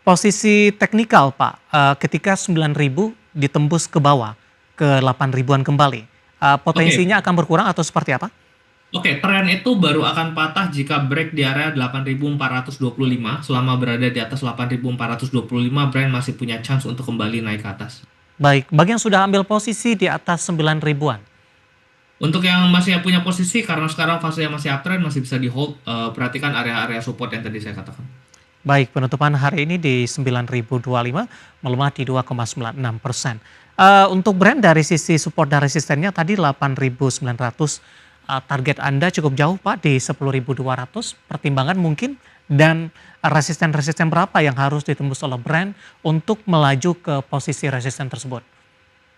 S1: posisi teknikal Pak, ketika 9.000 ditembus ke bawah ke 8.000-an kembali.
S6: Oke.
S1: Potensinya akan berkurang atau seperti apa?
S6: Oke, tren itu baru akan patah jika break di area 8.425. Selama berada di atas 8.425, brand masih punya chance untuk kembali naik ke atas.
S1: Baik, bagi yang sudah ambil posisi di atas 9.000-an.
S6: Untuk yang masih punya posisi, karena sekarang fasenya masih uptrend, masih bisa di hold. Perhatikan area-area support yang tadi saya katakan.
S1: Baik, penutupan hari ini di 9.025 melemah di 2,96%. Untuk brand dari sisi support dan resistennya tadi 8.900, target Anda cukup jauh Pak di 10.200, pertimbangan mungkin dan resisten-resisten berapa yang harus ditembus oleh brand untuk melaju ke posisi resisten tersebut?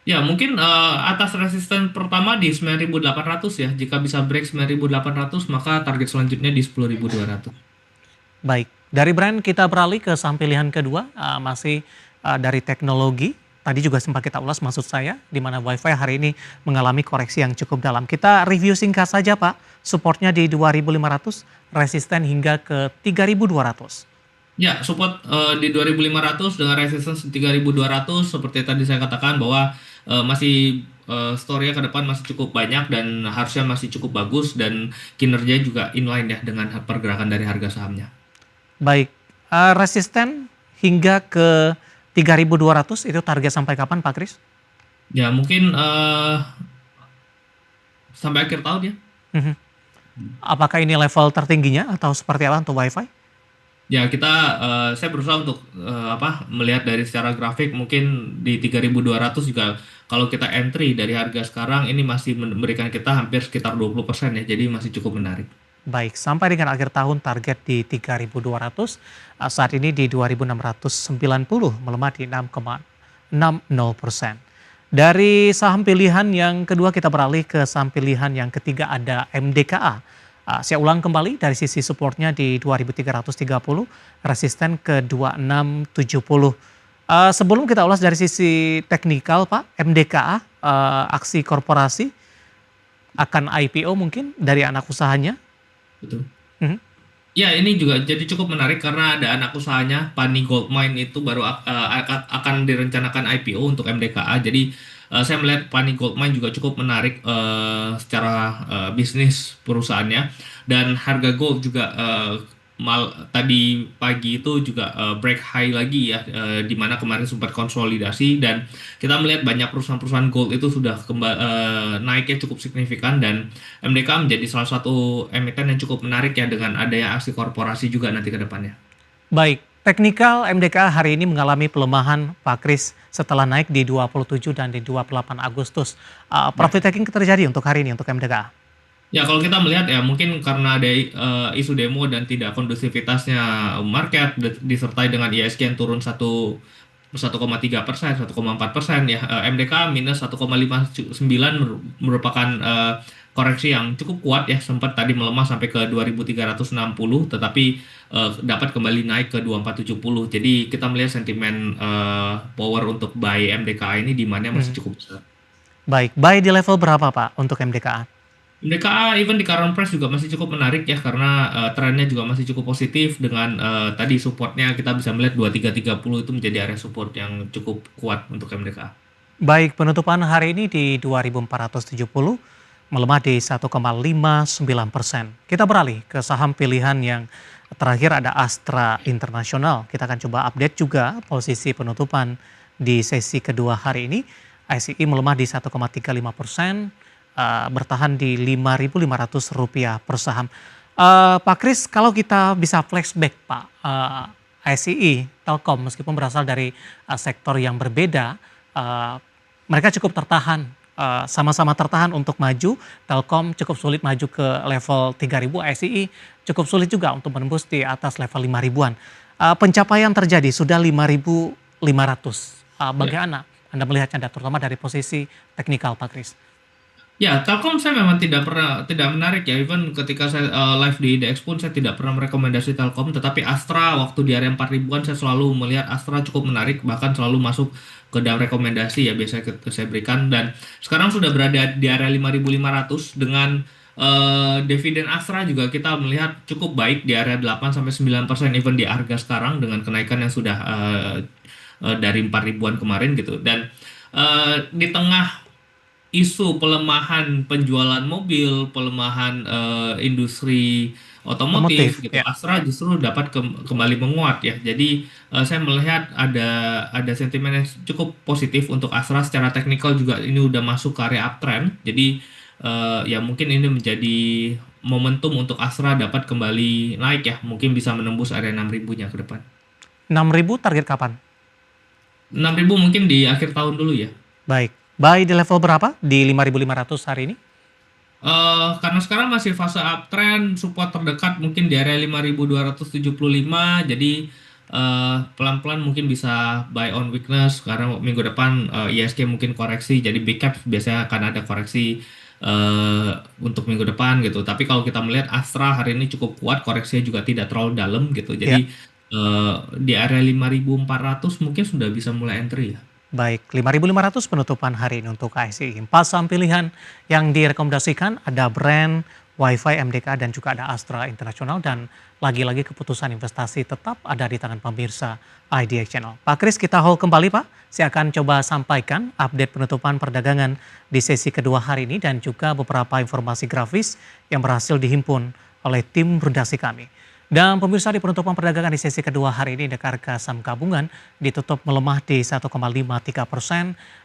S6: Ya, mungkin atas resisten pertama di 9.800 ya. Jika bisa break 9.800, maka target selanjutnya di 10.200.
S1: Baik, dari brand kita beralih ke saham pilihan kedua, masih dari teknologi. Tadi juga sempat kita ulas maksud saya, di mana WiFi hari ini mengalami koreksi yang cukup dalam. Kita review singkat saja Pak, supportnya di 2.500, resisten hingga ke 3.200.
S6: Ya, support di 2.500 dengan resistance 3.200 seperti tadi saya katakan bahwa masih story-nya ke depan masih cukup banyak dan harusnya masih cukup bagus dan kinerja juga inline ya dengan pergerakan dari harga sahamnya.
S1: Baik, resisten hingga ke 3.200 itu target sampai kapan Pak Kris?
S6: Ya, mungkin sampai akhir tahun ya.
S1: Mhm. Apakah ini level tertingginya atau seperti apa untuk WiFi?
S6: Ya kita, saya berusaha untuk, melihat dari secara grafik mungkin di 3.200 juga kalau kita entry dari harga sekarang ini masih memberikan kita hampir sekitar 20% ya, jadi masih cukup menarik.
S1: Baik, sampai dengan akhir tahun target di 3.200, saat ini di 2.690, melemah di 6,60%. Dari saham pilihan yang kedua kita beralih ke saham pilihan yang ketiga ada MDKA. Saya ulang kembali dari sisi supportnya di 2.330, resisten ke 2.670. Sebelum kita ulas dari sisi teknikal Pak, MDKA aksi korporasi akan IPO mungkin dari anak usahanya.
S6: Betul.
S1: Mhm.
S6: Ya, ini juga jadi cukup menarik karena ada anak usahanya, Pani Goldmine itu baru akan direncanakan IPO untuk MDKA. Jadi saya melihat Pani Goldmine juga cukup menarik secara bisnis perusahaannya, dan harga gold juga tadi pagi itu juga break high lagi ya, di mana kemarin sempat konsolidasi, dan kita melihat banyak perusahaan-perusahaan gold itu sudah naiknya cukup signifikan, dan MDK menjadi salah satu emiten yang cukup menarik ya dengan adanya aksi korporasi juga nanti ke depannya.
S1: Baik, teknikal MDKA hari ini mengalami pelemahan Pak Kris setelah naik di 27 dan di 28 Agustus. Profit taking terjadi untuk hari ini untuk MDKA.
S6: Ya, kalau kita melihat ya mungkin karena ada isu demo dan tidak kondusivitasnya market disertai dengan IHSG yang turun 1,3%, 1,4% ya, MDK minus 1,59 merupakan koreksi yang cukup kuat ya, sempat tadi melemah sampai ke 2.360 tetapi dapat kembali naik ke 2.470. Jadi kita melihat sentimen power untuk buy MDK ini di mana masih cukup besar.
S1: Baik, buy di level berapa Pak untuk MDKA?
S6: MDKA even di current price juga masih cukup menarik ya, karena trennya juga masih cukup positif dengan tadi supportnya kita bisa melihat 2330 itu menjadi area support yang cukup kuat untuk MDKA.
S1: Baik, penutupan hari ini di 2.470, melemah di 1,59%. Kita beralih ke saham pilihan yang terakhir ada Astra International. Kita akan coba update juga posisi penutupan di sesi kedua hari ini. ASI melemah di 1,35%, bertahan di Rp5.500 per saham. Pak Kris, kalau kita bisa flashback Pak, ASI, Telkom meskipun berasal dari sektor yang berbeda, mereka cukup tertahan, sama-sama tertahan untuk maju. Telkom cukup sulit maju ke level 3.000, ASI cukup sulit juga untuk menembus di atas level 5.000-an. Pencapaian terjadi sudah 5.500. Bagaimana Anda melihatnya, terutama dari posisi teknikal Pak Kris?
S6: Ya, Telkom saya memang tidak menarik ya. Even ketika saya live di IDX pun saya tidak pernah merekomendasi Telkom, tetapi Astra waktu di area 4.000-an saya selalu melihat Astra cukup menarik, bahkan selalu masuk ke dalam rekomendasi ya biasanya saya berikan, dan sekarang sudah berada di area 5.500 dengan dividen Astra juga kita melihat cukup baik di area 8-9% even di harga sekarang dengan kenaikan yang sudah dari 4.000-an kemarin gitu. Dan di tengah isu pelemahan penjualan mobil, pelemahan industri otomotif gitu,
S1: Ya.
S6: Astra justru dapat kembali menguat ya. Jadi saya melihat ada sentimen yang cukup positif untuk Astra. Secara teknikal juga ini udah masuk ke area uptrend. Jadi ya mungkin ini menjadi momentum untuk Astra dapat kembali naik ya. Mungkin bisa menembus area 6.000-nya ke depan.
S1: 6.000 target kapan?
S6: 6.000 mungkin di akhir tahun dulu ya.
S1: Baik, buy di level berapa di 5.500 hari ini?
S6: Karena sekarang masih fase uptrend, support terdekat mungkin di area 5.275, jadi pelan-pelan mungkin bisa buy on weakness. Karena minggu depan ISG mungkin koreksi, jadi big cap biasanya akan ada koreksi untuk minggu depan gitu. Tapi kalau kita melihat Astra hari ini cukup kuat, koreksinya juga tidak terlalu dalam gitu. Jadi di area 5.400 mungkin sudah bisa mulai entry ya.
S1: Baik, 5.500 penutupan hari ini untuk ASI. 4 saham pilihan yang direkomendasikan ada Brand, WiFi, MDK, dan juga ada Astra International. Dan lagi-lagi keputusan investasi tetap ada di tangan pemirsa IDX Channel. Pak Kris, kita hold kembali Pak. Saya akan coba sampaikan update penutupan perdagangan di sesi kedua hari ini dan juga beberapa informasi grafis yang berhasil dihimpun oleh tim redaksi kami. Dan pemirsa, di penutupan perdagangan di sesi kedua hari ini, indeks harga saham gabungan ditutup melemah di 1,53%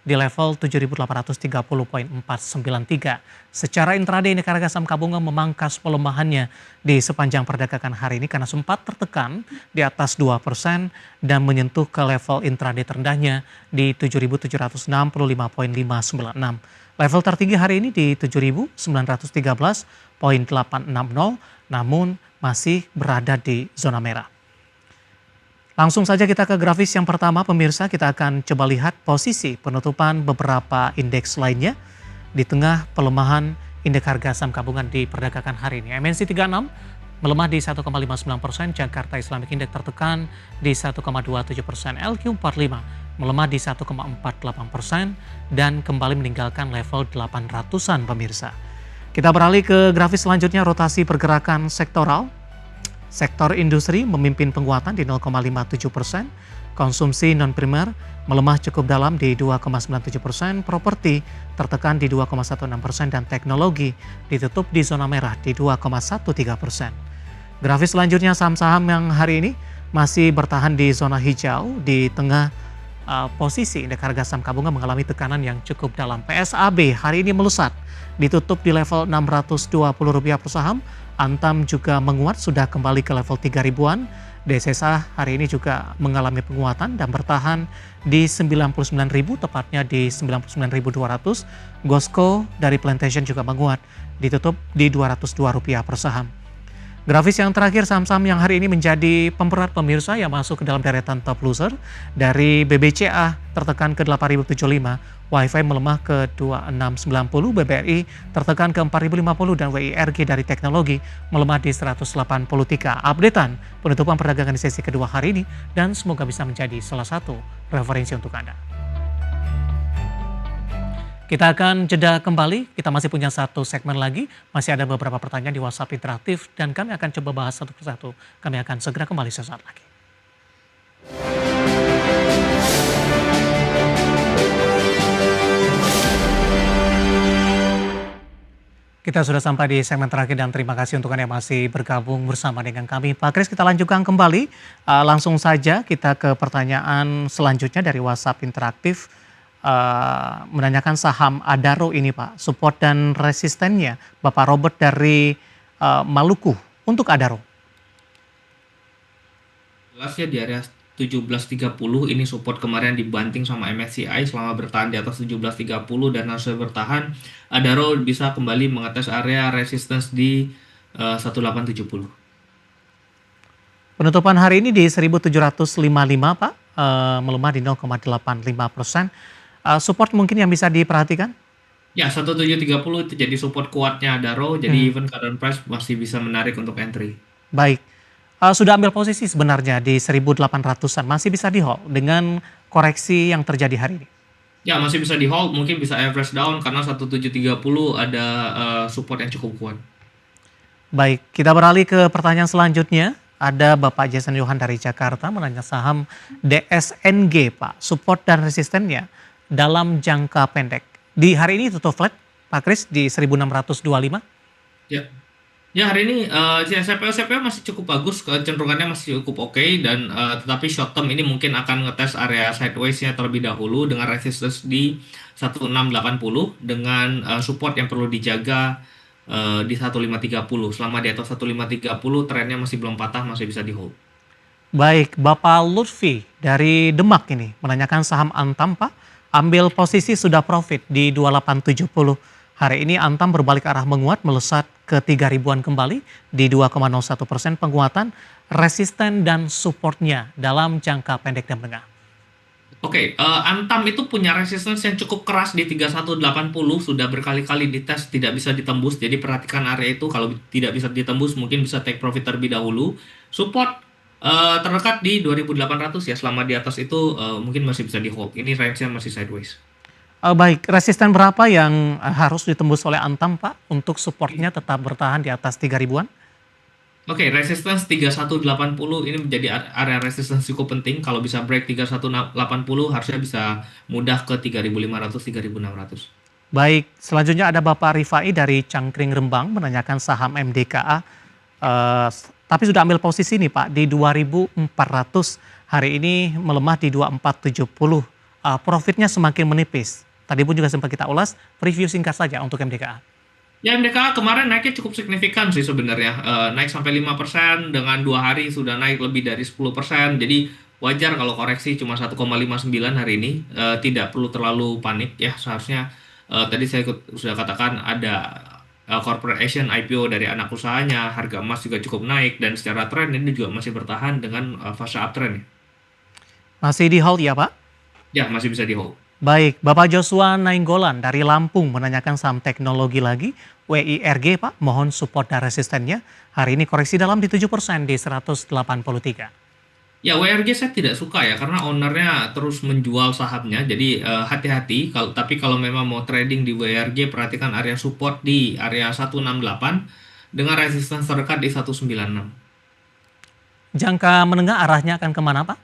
S1: di level 7.830,493. Secara intraday, indeks harga saham gabungan memangkas pelemahannya di sepanjang perdagangan hari ini karena sempat tertekan di atas 2% dan menyentuh ke level intraday terendahnya di 7.765,596. Level tertinggi hari ini di 7.913,860, namun masih berada di zona merah. Langsung saja kita ke grafis yang pertama, pemirsa. Kita akan coba lihat posisi penutupan beberapa indeks lainnya di tengah pelemahan indeks harga saham gabungan di perdagangan hari ini. MNC 36 melemah di 1,59%, Jakarta Islamic Index tertekan di 1,27%, LQ45 melemah di 1,48% dan kembali meninggalkan level 800-an, pemirsa. Kita beralih ke grafis selanjutnya, rotasi pergerakan sektoral. Sektor industri memimpin penguatan di 0,57%, konsumsi non-primer melemah cukup dalam di 2,97%, properti tertekan di 2,16% dan teknologi ditutup di zona merah di 2,13%. Grafis selanjutnya, saham-saham yang hari ini masih bertahan di zona hijau di tengah posisi indeks harga saham gabungan mengalami tekanan yang cukup dalam. PSAB hari ini melesat, ditutup di level Rp620 per saham. Antam juga menguat, sudah kembali ke level 3 ribuan. DSSA hari ini juga mengalami penguatan dan bertahan di 99.000, tepatnya di 99.200. Gosco dari Plantation juga menguat, ditutup di Rp202 per saham. Grafis yang terakhir, saham-saham yang hari ini menjadi pemberat, pemirsa, yang masuk ke dalam deretan top loser. Dari BBCA tertekan ke 8.075, WiFi melemah ke 2690, BBRI tertekan ke 4.050 dan WIRG dari teknologi melemah di 183. Updatean penutupan perdagangan di sesi kedua hari ini dan semoga bisa menjadi salah satu referensi untuk Anda. Kita akan jeda kembali, kita masih punya satu segmen lagi, masih ada beberapa pertanyaan di WhatsApp interaktif dan kami akan coba bahas satu persatu. Kami akan segera kembali sesaat lagi. Kita sudah sampai di segmen terakhir dan terima kasih untuk Anda yang masih bergabung bersama dengan kami. Pak Kris, kita lanjutkan kembali. Langsung saja kita ke pertanyaan selanjutnya dari WhatsApp interaktif. Menanyakan saham Adaro ini, Pak, support dan resistennya. Bapak Robert dari Maluku untuk Adaro.
S6: Jelasnya di area 17.30 ini support kemarin dibanting sama MSCI selama bertahan di atas 17.30 dan harusnya bertahan. Adaro bisa kembali mengatas area resistance di 1870.
S1: Penutupan hari ini di 1755, Pak, melemah di 0,85%. Support mungkin yang bisa diperhatikan?
S6: Ya, 1730 itu jadi support kuatnya Adaro, jadi even current price masih bisa menarik untuk entry.
S1: Baik. Sudah ambil posisi sebenarnya di 1800-an, masih bisa di hold dengan koreksi yang terjadi hari ini?
S6: Ya, masih bisa di hold, mungkin bisa average down karena 1730 ada support yang cukup kuat.
S1: Baik, kita beralih ke pertanyaan selanjutnya. Ada Bapak Jason Johan dari Jakarta menanya saham DSNG, Pak, support dan resistennya dalam jangka pendek. Di hari ini tutup flat, Pak Kris, di 1625.
S6: Ya. Ya, hari ini CPO masih cukup bagus, kecenderungannya masih cukup oke, dan tetapi short term ini mungkin akan ngetes area sideways-nya terlebih dahulu dengan resistance di 1680 dengan support yang perlu dijaga di 1530. Selama di atas 1530 trennya masih belum patah, masih bisa di hold.
S1: Baik, Bapak Lutfi dari Demak ini menanyakan saham Antam, Pak, ambil posisi sudah profit di 2870. Hari ini Antam berbalik arah menguat, melesat ke 3 ribuan kembali di 2,01%, penguatan, resisten dan supportnya dalam jangka pendek dan menengah.
S6: Oke, Antam itu punya resistance yang cukup keras di 3180, sudah berkali-kali dites tidak bisa ditembus, jadi perhatikan area itu, kalau tidak bisa ditembus mungkin bisa take profit terlebih dahulu. Support terdekat di 2800 ya, selama di atas itu mungkin masih bisa di hold, ini range-nya masih sideways.
S1: Baik, resisten berapa yang harus ditembus oleh Antam, Pak, untuk supportnya tetap bertahan di atas 3 ribuan?
S6: Oke, resistance 3180 ini menjadi area resistance cukup penting. Kalau bisa break 3180 harusnya bisa mudah ke 3500, 3600.
S1: Baik, selanjutnya ada Bapak Rifai dari Cangkring Rembang menanyakan saham MDKA, tapi sudah ambil posisi nih Pak di 2.400, hari ini melemah di 2.470. Profitnya semakin menipis. Tadi pun juga sempat kita ulas, preview singkat saja untuk MDKA.
S6: Ya MDKA kemarin naiknya cukup signifikan sih sebenarnya. Naik sampai 5%, dengan 2 hari sudah naik lebih dari 10%. Jadi wajar kalau koreksi cuma 1,59 hari ini. Tidak perlu terlalu panik ya. Seharusnya tadi saya sudah katakan ada corporate action IPO dari anak usahanya, harga emas juga cukup naik, dan secara tren ini juga masih bertahan dengan fase uptrend.
S1: Masih di hold ya Pak?
S6: Ya, masih bisa di hold.
S1: Baik, Bapak Joshua Nainggolan dari Lampung menanyakan saham teknologi lagi, WIRG Pak, mohon support dan resistennya. Hari ini koreksi dalam di 7% di 183.
S6: Ya, WRG saya tidak suka ya, karena ownernya terus menjual sahamnya, jadi hati-hati. Tapi kalau memang mau trading di WRG, perhatikan area support di area 168 dengan resistance terdekat di 196.
S1: Jangka menengah arahnya akan kemana Pak?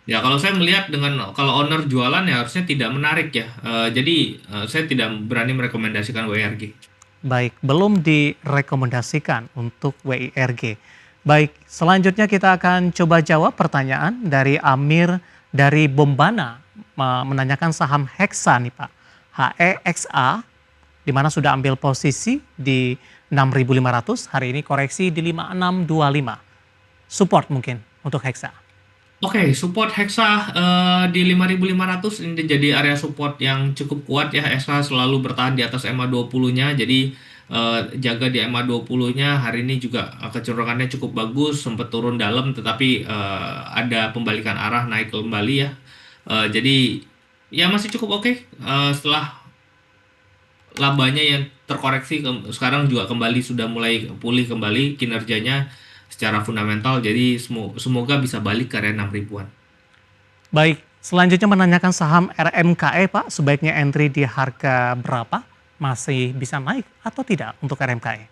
S6: Ya, kalau saya melihat kalau owner jualan ya harusnya tidak menarik ya. Jadi saya tidak berani merekomendasikan WRG.
S1: Baik, belum direkomendasikan untuk WIRG. Baik, selanjutnya kita akan coba jawab pertanyaan dari Amir dari Bombana, menanyakan saham Hexa nih Pak. HEXA, di mana sudah ambil posisi di 6.500, hari ini koreksi di 5625. Support mungkin untuk Hexa.
S6: Oke, support Hexa di 5.500 ini jadi area support yang cukup kuat ya. Hexa selalu bertahan di atas EMA 20-nya, jadi jaga di EMA 20-nya. Hari ini juga kecenderungannya cukup bagus, sempat turun dalam tetapi ada pembalikan arah naik kembali ya. Jadi ya masih cukup oke. Setelah labanya yang terkoreksi sekarang juga kembali sudah mulai pulih kembali kinerjanya secara fundamental, jadi semoga bisa balik ke area 6.000-an.
S1: Baik, selanjutnya menanyakan saham RMKE Pak, sebaiknya entry di harga berapa? Masih bisa naik atau tidak untuk RMKE?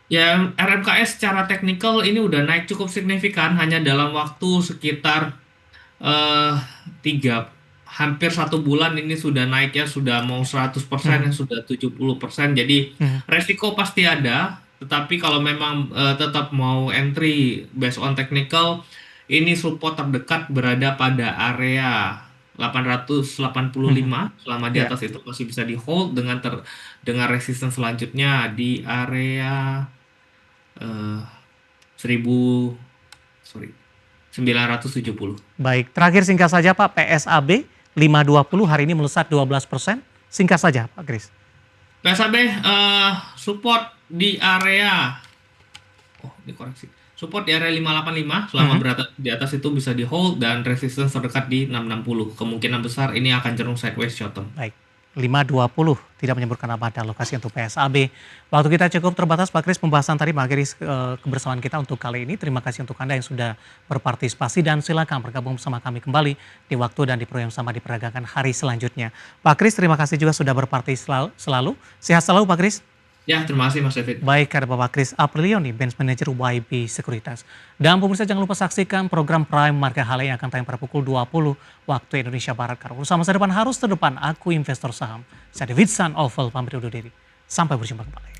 S6: Ya, RMKE secara teknikal ini udah naik cukup signifikan, hanya dalam waktu sekitar hampir 1 bulan ini sudah naik ya, sudah mau 100%, sudah 70%, jadi resiko pasti ada. Tetapi kalau memang tetap mau entry based on technical, ini support terdekat berada pada area 885. Selama di atas itu masih bisa di hold dengan resistance selanjutnya di area 970.
S1: Baik, terakhir singkat saja Pak, PSAB 520 hari ini melesat 12%. Singkat saja Pak Kris.
S6: PSAB support di area support di area 585, selama berada di atas itu bisa di hold, dan resistance terdekat di 660. Kemungkinan besar ini akan cenderung sideways short term.
S1: Baik, 520 tidak menyebutkan apa ada lokasi untuk PSAB. Waktu kita cukup terbatas Pak Kris, pembahasan tadi mengakhiri kebersamaan kita untuk kali ini. Terima kasih untuk Anda yang sudah berpartisipasi, dan silakan bergabung bersama kami kembali di waktu dan di program sama diperagakan hari selanjutnya. Pak Kris, terima kasih juga sudah berpartisipasi selalu. Sehat selalu Pak Kris.
S6: Ya, terima kasih Mas David.
S1: Baik, ada Bapak Kris Aprilioni, Bench Manager YB Sekuritas. Dan pemirsa jangan lupa saksikan program Prime Market Hal yang akan tayang pada pukul 20 waktu Indonesia Barat. Karena usaha masa depan harus terdepan, aku investor saham. Saya David San Oval, pamit undur diri. Sampai berjumpa kembali.